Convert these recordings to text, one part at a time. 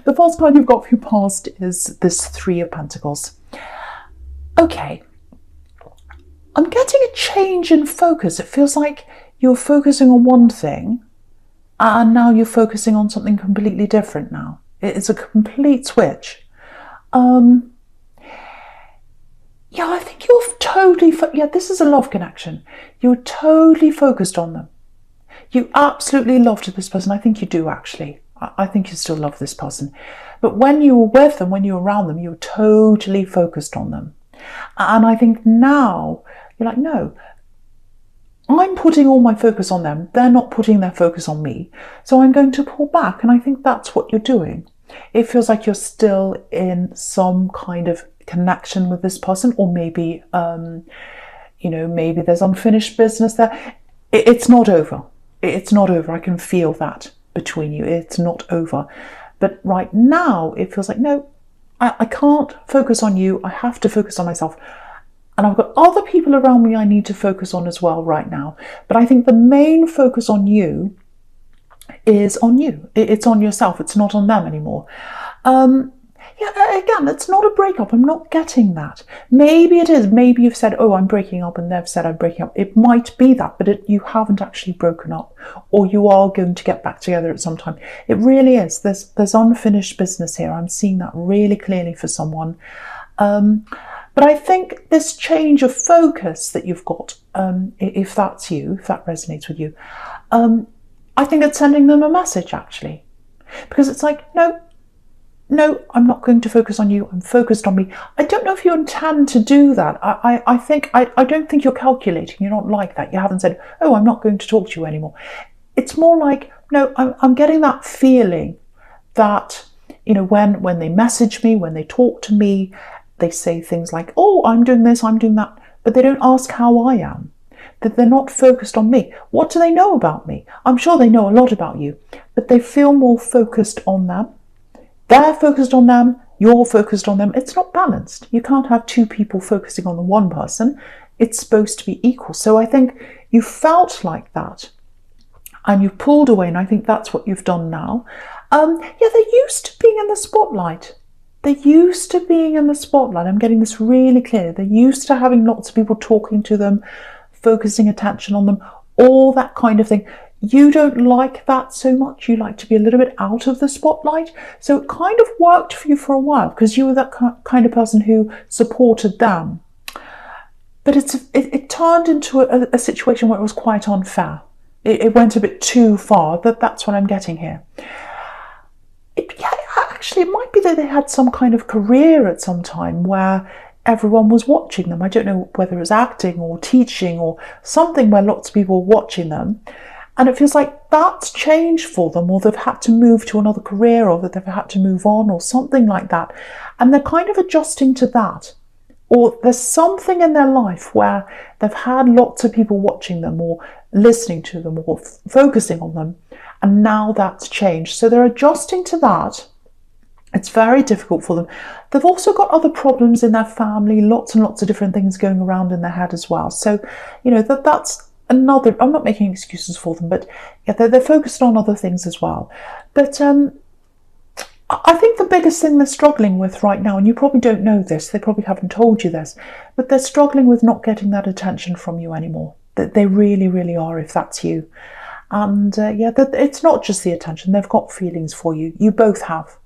The first card you've got for your past is this Three of Pentacles. Okay. I'm getting a change in focus. It feels like you're focusing on one thing and now you're focusing on something completely different now. It's a complete switch. Yeah, I think you're totally, this is a love connection. You're totally focused on them. You absolutely loved this person. I think you do, actually. I think you still love this person. But when you were with them, when you were around them, you were totally focused on them. And I think now you're like, no, I'm putting all my focus on them. They're not putting their focus on me. So I'm going to pull back. And I think that's what you're doing. It feels like you're still in some kind of connection with this person, or maybe, maybe there's unfinished business there. It's not over. It's not over. I can feel that between you. It's not over. But right now, it feels like, no, I can't focus on you. I have to focus on myself. And I've got other people around me I need to focus on as well right now. But I think the main focus on you is on you. It's on yourself. It's not on them anymore. Again, it's not a breakup. I'm not getting that. Maybe it is. Maybe you've said, oh, I'm breaking up, and they've said I'm breaking up. It might be that, but you haven't actually broken up, or you are going to get back together at some time. It really is. There's unfinished business here. I'm seeing that really clearly for someone. But I think this change of focus that you've got, if that's you, if that resonates with you, I think it's sending them a message, actually. Because it's like, no, I'm not going to focus on you. I'm focused on me. I don't know if you intend to do that. I don't think you're calculating. You're not like that. You haven't said, oh, I'm not going to talk to you anymore. It's more like, no, I'm getting that feeling that, when they message me, when they talk to me, they say things like, oh, I'm doing this, I'm doing that, but they don't ask how I am. That they're not focused on me. What do they know about me? I'm sure they know a lot about you, but they feel more focused on them. They're focused on them, you're focused on them. It's not balanced. You can't have two people focusing on the one person. It's supposed to be equal. So I think you felt like that and you pulled away, and I think that's what you've done now. They're used to being in the spotlight. They're used to being in the spotlight. I'm getting this really clear. They're used to having lots of people talking to them, focusing attention on them, all that kind of thing. You don't like that so much. You like to be a little bit out of the spotlight. So it kind of worked for you for a while because you were that kind of person who supported them. But it turned into a situation where it was quite unfair. It went a bit too far. That's what I'm getting here. Actually, it might be that they had some kind of career at some time where everyone was watching them. I don't know whether it was acting or teaching or something where lots of people were watching them. And it feels like that's changed for them, or they've had to move to another career, or that they've had to move on, or something like that. And they're kind of adjusting to that. Or there's something in their life where they've had lots of people watching them, or listening to them, or focusing on them. And now that's changed. So they're adjusting to that. It's very difficult for them. They've also got other problems in their family, lots and lots of different things going around in their head as well. So, that's another, I'm not making excuses for them, but yeah, they're focused on other things as well. But I think the biggest thing they're struggling with right now, and you probably don't know this, they probably haven't told you this, but they're struggling with not getting that attention from you anymore. That they really, really are, if that's you. And it's not just the attention. They've got feelings for you. You both have.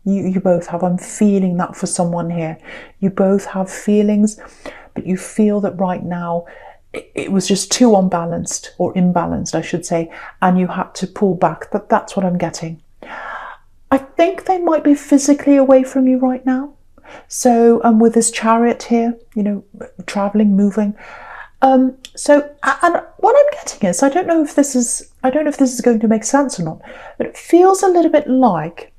You both have. I'm feeling that for someone here. You both have feelings, but you feel that right now it was just too unbalanced, or imbalanced, I should say, and you had to pull back. That's what I'm getting. I think they might be physically away from you right now. So with this Chariot here, traveling, moving. And what I'm getting is, I don't know if this is going to make sense or not, but it feels a little bit like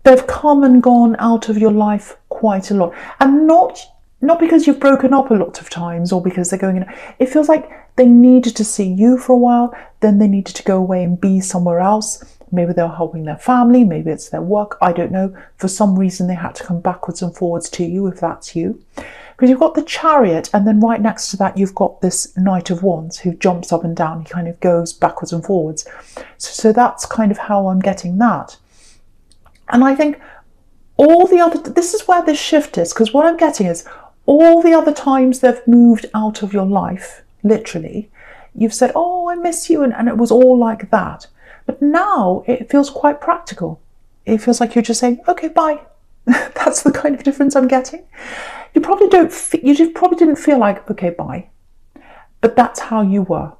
they've come and gone out of your life quite a lot, and not because you've broken up a lot of times, or because they're going in. It feels like they needed to see you for a while, then they needed to go away and be somewhere else. Maybe they're helping their family, maybe it's their work, I don't know. For some reason they had to come backwards and forwards to you, if that's you. Because you've got the Chariot, and then right next to that you've got this Knight of Wands who jumps up and down. He kind of goes backwards and forwards. So that's kind of how I'm getting that. And I think this is where this shift is, because what I'm getting is all the other times they've moved out of your life, literally, you've said, oh, I miss you, and it was all like that. But now it feels quite practical. It feels like you're just saying, okay, bye. That's the kind of difference I'm getting. You probably didn't feel like, okay, bye. But that's how you were.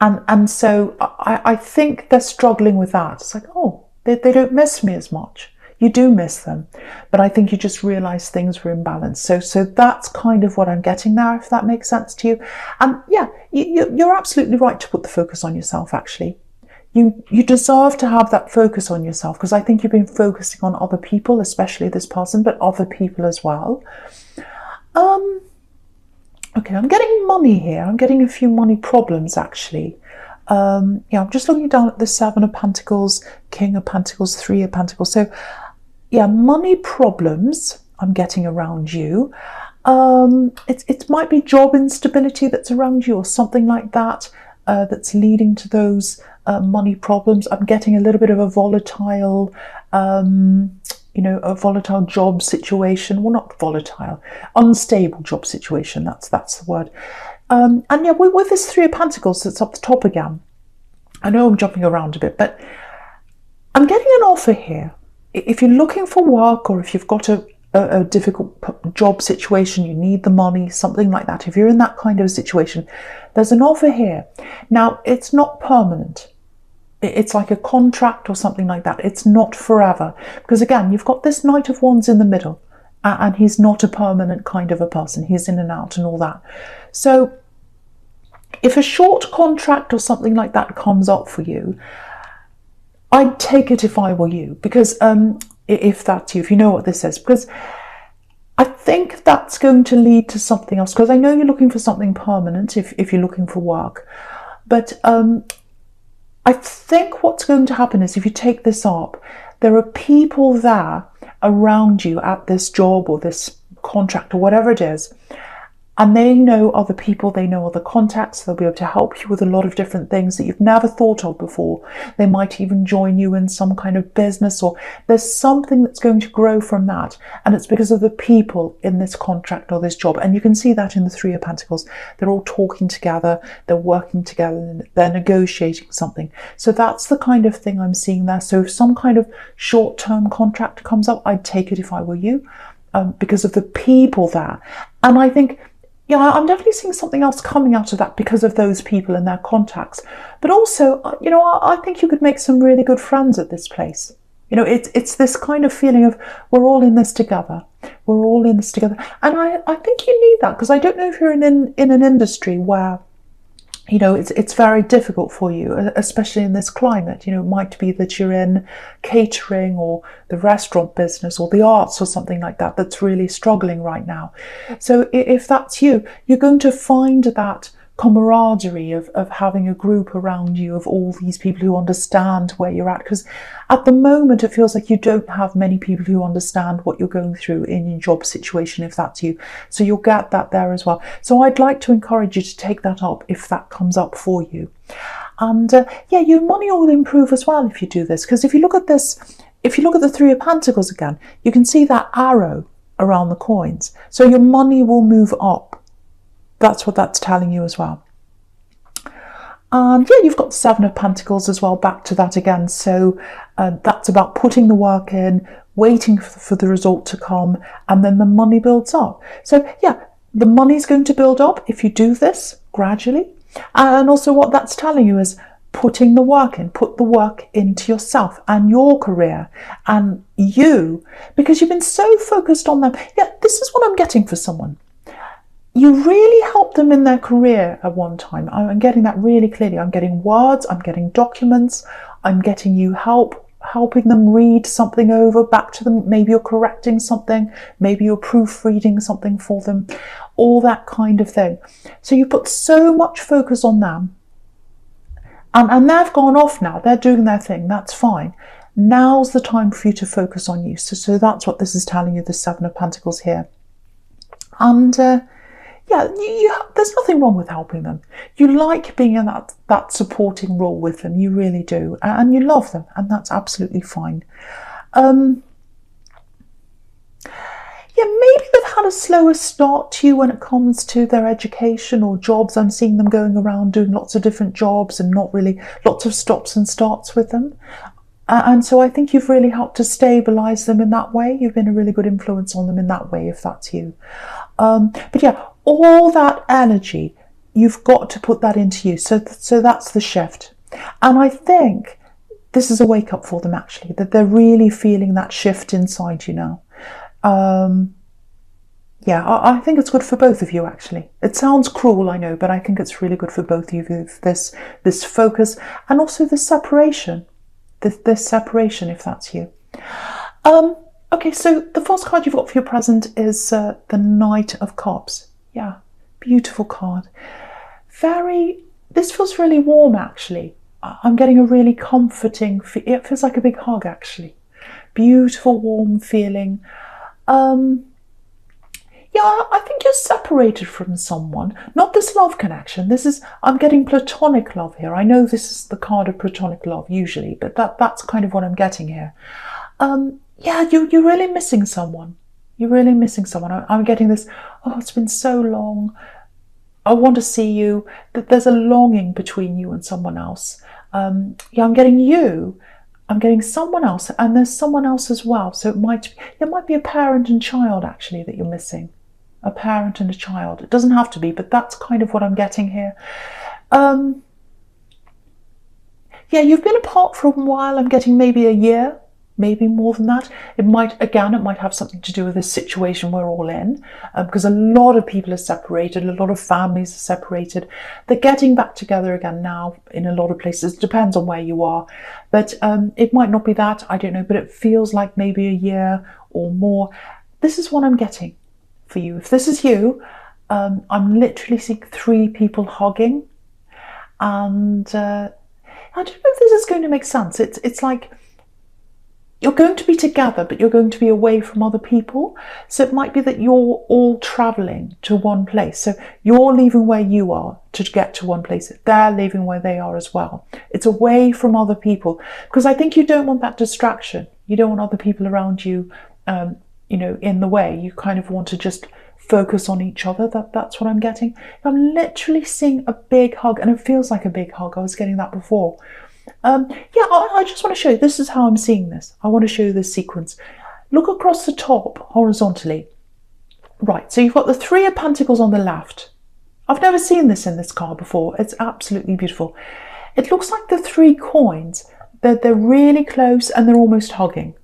And so I think they're struggling with that. It's like, oh, they don't miss me as much. You do miss them. But I think you just realise things were imbalanced. So that's kind of what I'm getting there, if that makes sense to you. And yeah, you're absolutely right to put the focus on yourself, actually. You deserve to have that focus on yourself, because I think you've been focusing on other people, especially this person, but other people as well. Okay, I'm getting money here. I'm getting a few money problems, actually. I'm just looking down at the Seven of Pentacles, King of Pentacles, Three of Pentacles. So, yeah, money problems I'm getting around you. It might be job instability that's around you or something like that, that's leading to those money problems. I'm getting a little bit of a volatile, a volatile job situation. Well, not volatile, unstable job situation. That's the word. And yeah, with this Three of Pentacles that's up the top again, I know I'm jumping around a bit, but I'm getting an offer here. If you're looking for work, or if you've got a difficult job situation, you need the money, something like that. If you're in that kind of situation, there's an offer here. Now, it's not permanent. It's like a contract or something like that. It's not forever. Because again, you've got this Knight of Wands in the middle, and he's not a permanent kind of a person. He's in and out and all that. So if a short contract or something like that comes up for you, I'd take it if I were you, because if that's you, if you know what this is, because I think that's going to lead to something else, because I know you're looking for something permanent if you're looking for work. But I think what's going to happen is, if you take this up, there are people there around you at this job or this contract or whatever it is, and they know other people, they know other contacts, they'll be able to help you with a lot of different things that you've never thought of before. They might even join you in some kind of business, or there's something that's going to grow from that, and it's because of the people in this contract or this job. And you can see that in the Three of Pentacles. They're all talking together, they're working together, they're negotiating something. So that's the kind of thing I'm seeing there. So if some kind of short-term contract comes up, I'd take it if I were you, because of the people there. And I think, yeah, I'm definitely seeing something else coming out of that because of those people and their contacts. But also, I think you could make some really good friends at this place. It's this kind of feeling of, we're all in this together. We're all in this together. And I think you need that, because I don't know if you're in an industry where, it's very difficult for you, especially in this climate. It might be that you're in catering or the restaurant business or the arts or something like that that's really struggling right now. So if that's you, you're going to find that camaraderie of having a group around you of all these people who understand where you're at, because at the moment it feels like you don't have many people who understand what you're going through in your job situation, if that's you. So you'll get that there as well. So I'd like to encourage you to take that up if that comes up for you. And your money will improve as well if you do this, because if you look at this, if you look at the Three of Pentacles again, you can see that arrow around the coins. So your money will move up. That's what that's telling you as well. And yeah, you've got the Seven of Pentacles as well, back to that again. So that's about putting the work in, waiting for the result to come, and then the money builds up. So yeah, the money's going to build up if you do this gradually. And also what that's telling you is putting the work in, put the work into yourself and your career and you, because you've been so focused on them. Yeah, this is what I'm getting for someone. You really helped them in their career at one time. I'm getting that really clearly. I'm getting words, I'm getting documents, I'm getting you helping them read something over back to them. Maybe you're correcting something, maybe you're proofreading something for them, all that kind of thing. So you put so much focus on them, and they've gone off now, they're doing their thing, that's fine. Now's the time for you to focus on you. So that's what this is telling you, the Seven of Pentacles here. And yeah, there's nothing wrong with helping them. You like being in that supporting role with them, you really do, and you love them, and that's absolutely fine. Yeah, maybe they've had a slower start to you when it comes to their education or jobs. I'm seeing them going around doing lots of different jobs and not really lots of stops and starts with them. And so I think you've really helped to stabilise them in that way. You've been a really good influence on them in that way, if that's you. But yeah, all that energy, you've got to put that into you. So that's the shift. And I think this is a wake up for them, actually, that they're really feeling that shift inside you now. Yeah, I think it's good for both of you, actually. It sounds cruel, I know, but I think it's really good for both of you, this focus and also this separation. This separation, if that's you. Okay, so the first card you've got for your present is the Knight of Cups. Yeah, beautiful card. This feels really warm, actually. I'm getting a really comforting, it feels like a big hug, actually. Beautiful, warm feeling. Yeah, I think you're separated from someone. Not this love connection. I'm getting platonic love here. I know this is the card of platonic love usually, but that's kind of what I'm getting here. Yeah, you're really missing someone. You're really missing someone. I'm getting this, oh, it's been so long. I want to see you. There's a longing between you and someone else. Yeah, I'm getting someone else, and there's someone else as well. So it might be a parent and child, actually, that you're missing. A parent and a child. It doesn't have to be, but that's kind of what I'm getting here. Yeah, you've been apart for a while. I'm getting maybe a year, maybe more than that. It might have something to do with this situation we're all in, because a lot of people are separated, a lot of families are separated. They're getting back together again now in a lot of places. It depends on where you are, but it might not be that, I don't know, but it feels like maybe a year or more. This is what I'm getting for you. If this is you, I'm literally seeing 3 people hugging, and I don't know if this is going to make sense. It's like you're going to be together, but you're going to be away from other people. So it might be that you're all traveling to one place. So you're leaving where you are to get to one place. They're leaving where they are as well. It's away from other people, because I think you don't want that distraction. You don't want other people around you, in the way. You kind of want to just focus on each other. That's what I'm getting. I'm literally seeing a big hug, and it feels like a big hug. I was getting that before. Yeah, I just want to show you, this is how I'm seeing this. I want to show you this sequence. Look across the top horizontally. Right, so you've got the 3 of Pentacles on the left. I've never seen this in this card before. It's absolutely beautiful. It looks like the 3 coins. They're really close and they're almost hugging.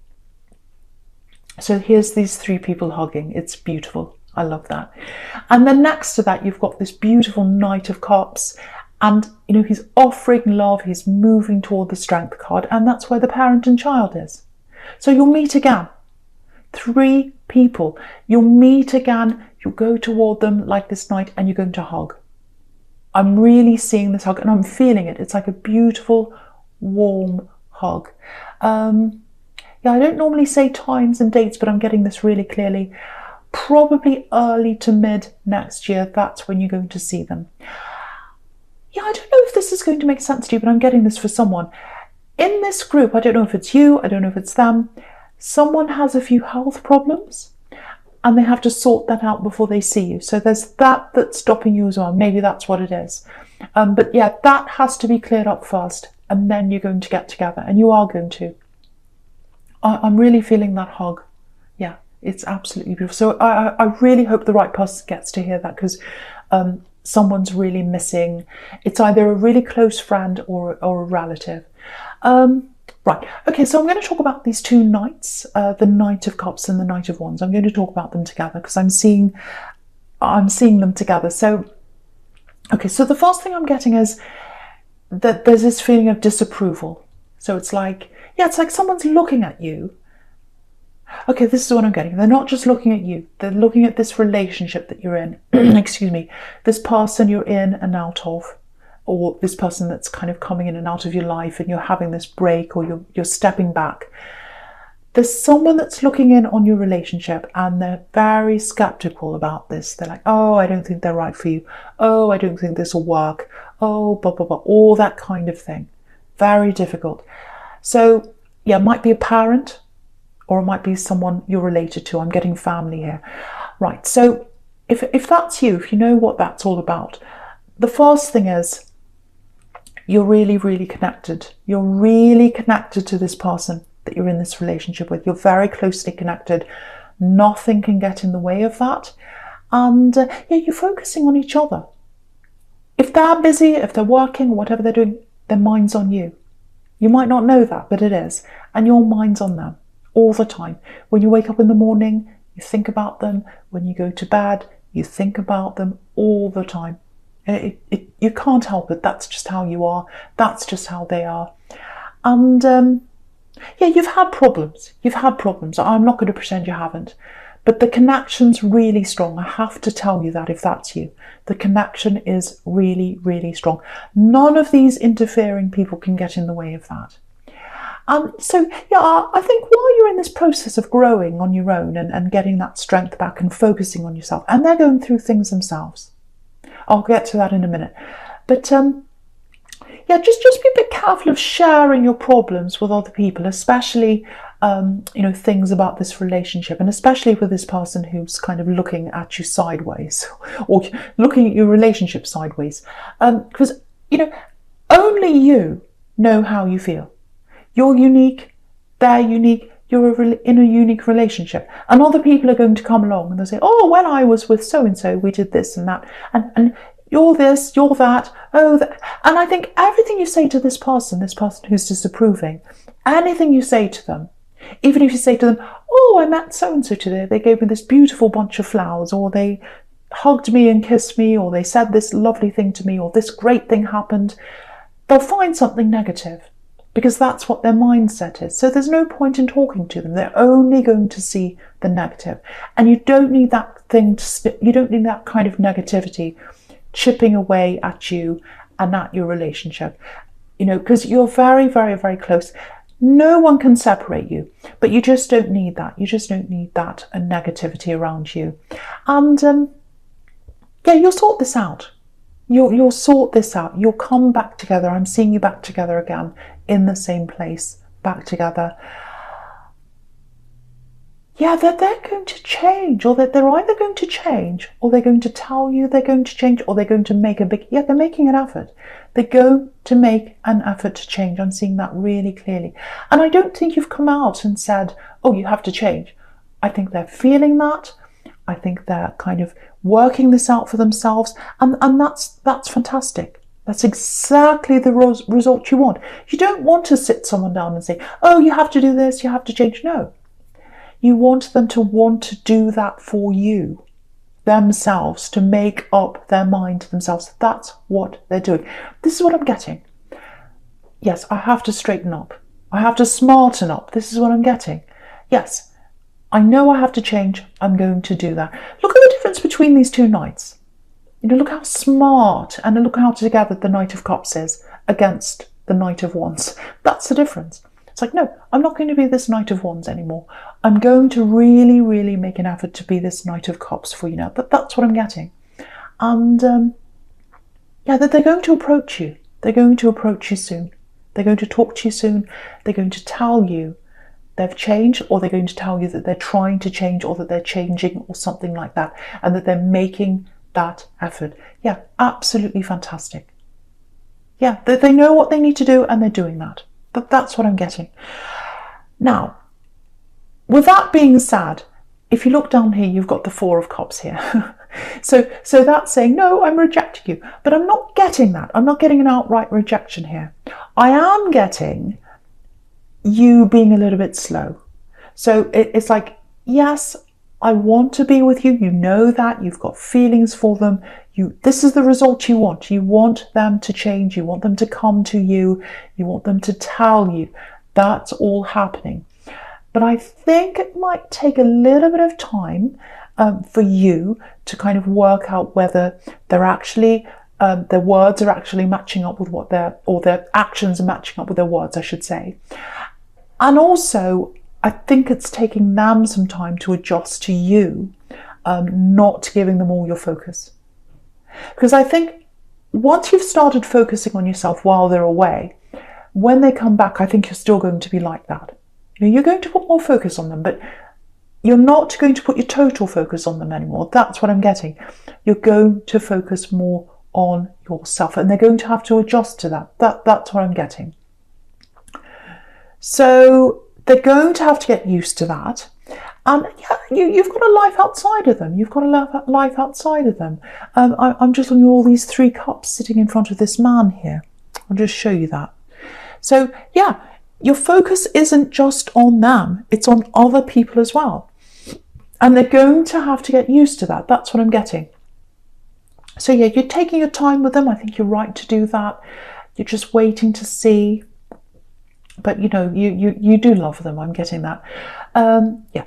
So here's these 3 people hugging. It's beautiful. I love that. And then next to that, you've got this beautiful Knight of Cups. And, he's offering love. He's moving toward the Strength card. And that's where the parent and child is. So you'll meet again. 3 people. You'll meet again. You'll go toward them like this Knight, and you're going to hug. I'm really seeing this hug, and I'm feeling it. It's like a beautiful, warm hug. Yeah, I don't normally say times and dates, but I'm getting this really clearly. Probably early to mid next year, that's when you're going to see them. Yeah, I don't know if this is going to make sense to you, but I'm getting this for someone. In this group, I don't know if it's you, I don't know if it's them, someone has a few health problems and they have to sort that out before they see you. So there's that's stopping you as well. Maybe that's what it is. But yeah, that has to be cleared up first, and then you're going to get together, and you are going to. I'm really feeling that hug. Yeah, it's absolutely beautiful. So I really hope the right person gets to hear that, because someone's really missing. It's either a really close friend or a relative. Right, okay, so I'm going to talk about these 2 knights, the Knight of Cups and the Knight of Wands. I'm going to talk about them together because I'm seeing them together. So, okay, so the first thing I'm getting is that there's this feeling of disapproval. So it's like, yeah, it's like someone's looking at you. Okay, this is what I'm getting. They're not just looking at you. They're looking at this relationship that you're in. Excuse me. This person you're in and out of, or this person that's kind of coming in and out of your life, and you're having this break, or you're stepping back. there's someone that's looking in on your relationship and they're very skeptical about this. They're like, oh, I don't think they're right for you. Oh, I don't think this will work. Oh, blah, blah, blah, all that kind of thing. Very difficult. So, yeah, it might be a parent or it might be someone you're related to. I'm getting family here. Right, so if that's you, if you know what that's all about, the first thing is you're really, really connected. You're really connected to this person that you're in this relationship with. You're very closely connected. Nothing can get in the way of that. And yeah, you're focusing on each other. If they're busy, if they're working, whatever they're doing, their mind's on you. You might not know that, but it is. And your mind's on them all the time. When you wake up in the morning, you think about them. When you go to bed, you think about them all the time. You can't help it. That's just how you are. That's just how they are. And yeah, you've had problems. You've had problems. I'm not going to pretend you haven't. But the connection's really strong. I have to tell you that if that's you. The connection is really, really strong. None of these interfering people can get in the way of that. So, yeah, I think while you're in this process of growing on your own and getting that strength back and focusing on yourself, and they're going through things themselves. I'll get to that in a minute. But yeah, just be a bit careful of sharing your problems with other people, especially, you know, things about this relationship, and especially with this person who's kind of looking at you sideways or looking at your relationship sideways. Because, you know, only you know how you feel. You're unique, they're unique, you're in a unique relationship. And other people are going to come along and they'll say, oh, when I was with so-and-so, we did this and that. And you're this, you're that, oh, that. And I think everything you say to this person who's disapproving, anything you say to them, even if you say to them, oh, I met so-and-so today, they gave me this beautiful bunch of flowers, or they hugged me and kissed me, or they said this lovely thing to me, or this great thing happened, they'll find something negative because that's what their mindset is. So there's no point in talking to them. They're only going to see the negative. And you don't need that thing you don't need that kind of negativity chipping away at you and at your relationship, you know, because you're very, very, very close. No one can separate you, but you just don't need that. You just don't need that negativity around you. And yeah, you'll sort this out. You'll sort this out. You'll come back together. I'm seeing you back together again in the same place, back together. Yeah, that they're going to change, or that they're either going to change, or they're going to tell you they're going to change, or they're going to make they're making an effort. They're going to make an effort to change. I'm seeing that really clearly. And I don't think you've come out and said, oh, you have to change. I think they're feeling that. I think they're kind of working this out for themselves. And that's fantastic. That's exactly the result you want. You don't want to sit someone down and say, oh, you have to do this, you have to change. No. You want them to want to do that for you, themselves, to make up their mind to themselves. That's what they're doing. This is what I'm getting. Yes, I have to straighten up. I have to smarten up. This is what I'm getting. Yes, I know I have to change. I'm going to do that. Look at the difference between these two knights. You know, look how smart and look how together the Knight of Cups is against the Knight of Wands. That's the difference. It's like, no, I'm not going to be this Knight of Wands anymore. I'm going to really, really make an effort to be this Knight of Cups for you now. But that's what I'm getting. And yeah, that they're going to approach you. They're going to approach you soon. They're going to talk to you soon. They're going to tell you they've changed, or they're going to tell you that they're trying to change, or that they're changing, or something like that, and that they're making that effort. Yeah, absolutely fantastic. Yeah, they know what they need to do, and they're doing that. But that's what I'm getting. Now, with that being said, if you look down here, you've got the Four of Cups here. so that's saying, no, I'm rejecting you. But I'm not getting that. I'm not getting an outright rejection here. I am getting you being a little bit slow. So it's like, yes, I want to be with you. You know that. You've got feelings for them. This is the result you want. You want them to change. You want them to come to you. You want them to tell you. That's all happening. But I think it might take a little bit of time for you to kind of work out whether they're actually, their words are actually matching up with or their actions are matching up with their words, I should say. And also, I think it's taking them some time to adjust to you, not giving them all your focus. Because I think once you've started focusing on yourself while they're away, when they come back, I think you're still going to be like that. You're going to put more focus on them, but you're not going to put your total focus on them anymore. That's what I'm getting. You're going to focus more on yourself, and they're going to have to adjust to that. That's what I'm getting. So they're going to have to get used to that. And you've got a life outside of them. You've got a life outside of them. I'm just looking at all these 3 cups sitting in front of this man here. I'll just show you that. So yeah, your focus isn't just on them. It's on other people as well. And they're going to have to get used to that. That's what I'm getting. So yeah, you're taking your time with them. I think you're right to do that. You're just waiting to see. But you do love them. I'm getting that. Yeah.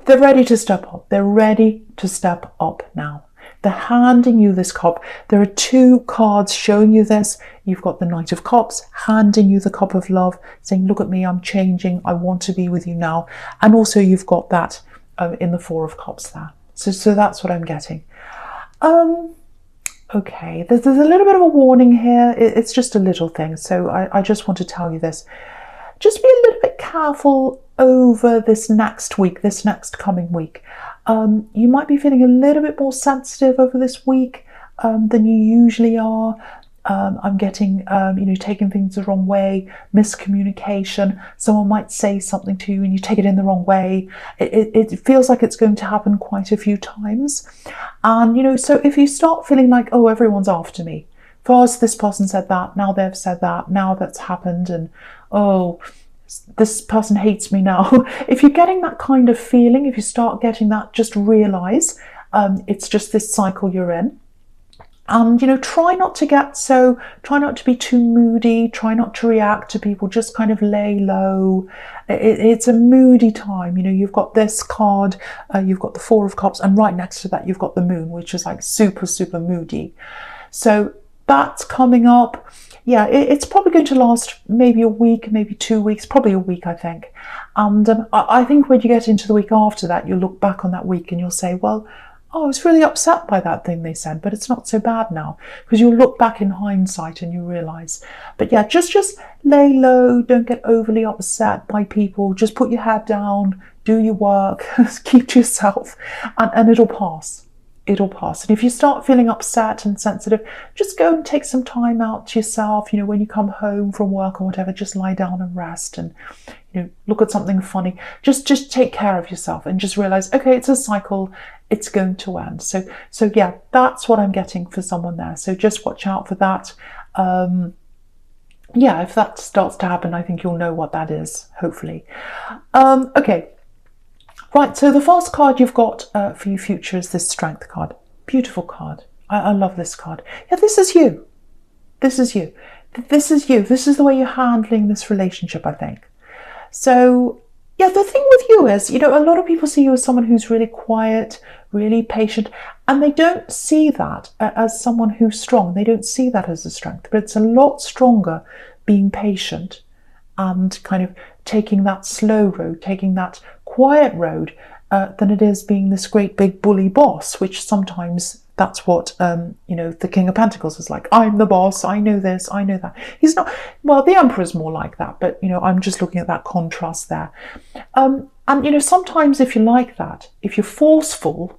They're ready to step up. They're ready to step up now. They're handing you this cup. There are 2 cards showing you this. You've got the Knight of Cups handing you the cup of love, saying, look at me, I'm changing. I want to be with you now. And also you've got that in the 4 of Cups there. So that's what I'm getting. Okay, there's a little bit of a warning here. It's just a little thing. So I just want to tell you this. Just be a little bit careful over this next week, this next coming week. You might be feeling a little bit more sensitive over this week than you usually are. I'm getting, taking things the wrong way, miscommunication. Someone might say something to you and you take it in the wrong way. It feels like it's going to happen quite a few times. And, so if you start feeling like, oh, everyone's after me. First, this person said that, now they've said that, now that's happened, and oh, this person hates me now. If you're getting that kind of feeling, if you start getting that, just realize it's just this cycle you're in. And, try not to be too moody, try not to react to people, just kind of lay low. It's a moody time. You've got this card, you've got the 4 of Cups, and right next to that, you've got the Moon, which is like super, super moody. So that's coming up. Yeah, it's probably going to last maybe a week, maybe 2 weeks, probably a week, I think. And I think when you get into the week after that, you'll look back on that week and you'll say, well, oh, I was really upset by that thing they said, but it's not so bad now. Because you'll look back in hindsight and you realise. But yeah, just lay low, don't get overly upset by people. Just put your head down, do your work, keep to yourself, and it'll pass. It'll pass. And if you start feeling upset and sensitive, just go and take some time out to yourself. When you come home from work or whatever, just lie down and rest and, look at something funny. Just take care of yourself and just realize, okay, it's a cycle. It's going to end. So yeah, that's what I'm getting for someone there. So just watch out for that. Yeah, if that starts to happen, I think you'll know what that is, hopefully. Okay. Right, so the first card you've got for your future is this Strength card. Beautiful card. I love this card. Yeah, this is you. This is you. This is you. This is the way you're handling this relationship, I think. So, yeah, the thing with you is, a lot of people see you as someone who's really quiet, really patient, and they don't see that as someone who's strong. They don't see that as a strength, but it's a lot stronger being patient and kind of taking that slow road, taking that quiet road, than it is being this great big bully boss, which sometimes that's what, the King of Pentacles is like. I'm the boss, I know this, I know that. He's not, well, the Emperor's more like that, but, I'm just looking at that contrast there. And, sometimes if you're like that, if you're forceful,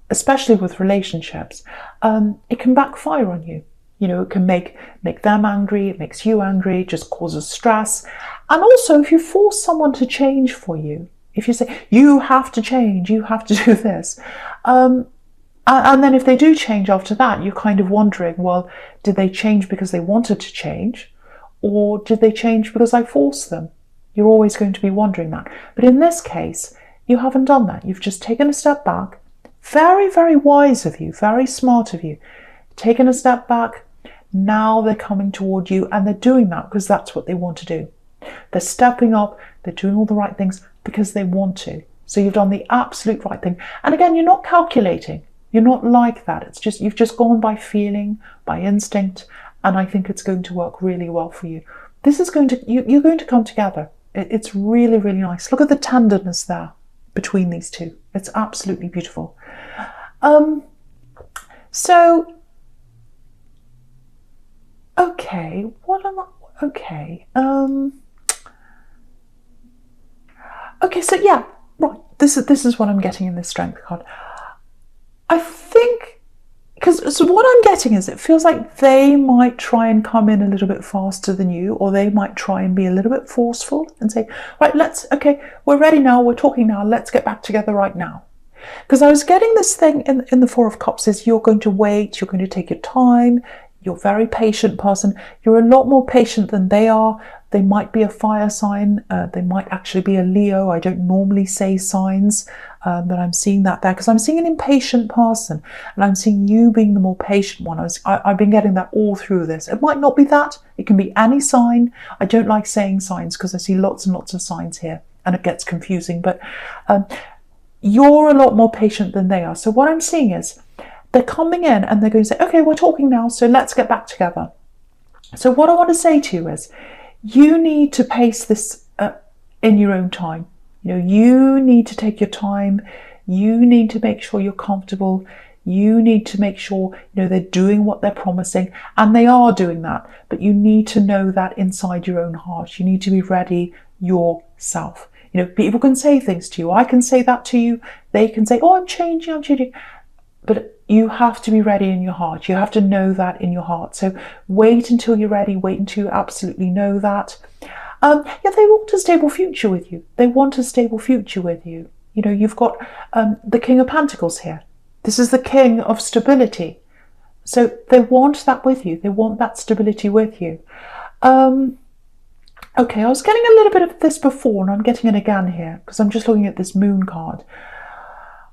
especially with relationships, it can backfire on you. It can make them angry, it makes you angry, it just causes stress. And also, if you force someone to change for you, if you say, you have to change, you have to do this, and then if they do change after that, you're kind of wondering, well, did they change because they wanted to change? Or did they change because I forced them? You're always going to be wondering that. But in this case, you haven't done that. You've just taken a step back. Very, very wise of you, very smart of you. Taken a step back. Now they're coming toward you, and they're doing that because that's what they want to do. They're stepping up, they're doing all the right things because they want to. So you've done the absolute right thing. And again, you're not calculating. You're not like that. It's just, you've just gone by feeling, by instinct, and I think it's going to work really well for you. This is going to, you're going to come together. It's really, really nice. Look at the tenderness there between these two. It's absolutely beautiful. So, okay, what am I, okay. Okay, so yeah, right, this is what I'm getting in this Strength card. I think, so what I'm getting is it feels like they might try and come in a little bit faster than you, or they might try and be a little bit forceful and say, right, okay, we're ready now, we're talking now, let's get back together right now. Because I was getting this thing in the Four of Cups is you're going to wait, you're going to take your time, you're a very patient person, you're a lot more patient than they are. They might be a fire sign, they might actually be a Leo. I don't normally say signs, but I'm seeing that there because I'm seeing an impatient person, and I'm seeing you being the more patient one. I've been getting that all through this. It might not be that, it can be any sign. I don't like saying signs because I see lots and lots of signs here and it gets confusing, but you're a lot more patient than they are. So what I'm seeing is they're coming in and they're going to say, okay, we're talking now, so let's get back together. So what I want to say to you is, you need to pace this in your own time. You need to take your time. You need to make sure you're comfortable. You need to make sure they're doing what they're promising, and they are doing that. But you need to know that inside your own heart. You need to be ready yourself. People can say things to you. I can say that to you. They can say, oh, I'm changing. But you have to be ready in your heart. You have to know that in your heart. So wait until you're ready. Wait until you absolutely know that. Yeah, they want a stable future with you. They want a stable future with you. You've got the King of Pentacles here. This is the King of Stability. So they want that with you. They want that stability with you. Okay, I was getting a little bit of this before, and I'm getting it again here because I'm just looking at this Moon card.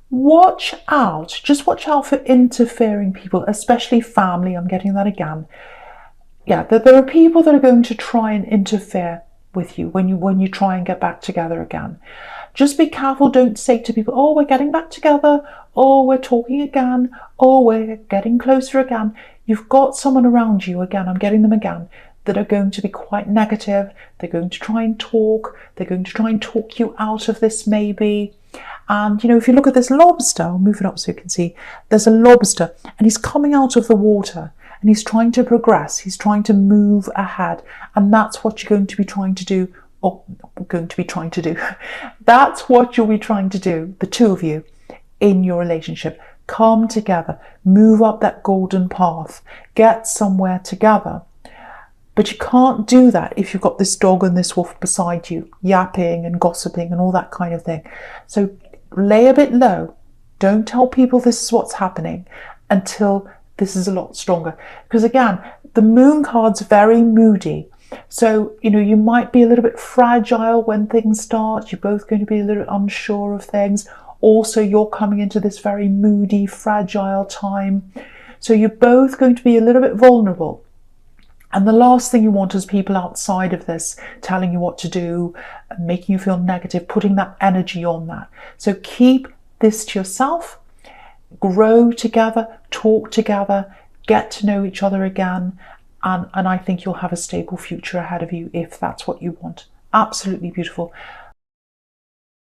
Watch out. Just watch out for interfering people, especially family. I'm getting that again. Yeah, there are people that are going to try and interfere with you when you try and get back together again. Just be careful. Don't say to people, oh, we're getting back together. Oh, we're talking again. Oh, we're getting closer again. You've got someone around you, again, I'm getting them again, that are going to be quite negative. They're going to try and talk. They're going to try and talk you out of this maybe. And, if you look at this lobster, I'll move it up so you can see, there's a lobster and he's coming out of the water and he's trying to progress. He's trying to move ahead. And that's what you're going to be trying to do, That's what you'll be trying to do, the two of you, in your relationship. Come together, move up that golden path, get somewhere together. But you can't do that if you've got this dog and this wolf beside you, yapping and gossiping and all that kind of thing. So lay a bit low. Don't tell people this is what's happening until this is a lot stronger. Because again, the Moon card's very moody. So, you might be a little bit fragile when things start. You're both going to be a little unsure of things. Also, you're coming into this very moody, fragile time. So you're both going to be a little bit vulnerable. And the last thing you want is people outside of this telling you what to do, making you feel negative, putting that energy on that. So keep this to yourself, grow together, talk together, get to know each other again. And I think you'll have a stable future ahead of you if that's what you want. Absolutely beautiful.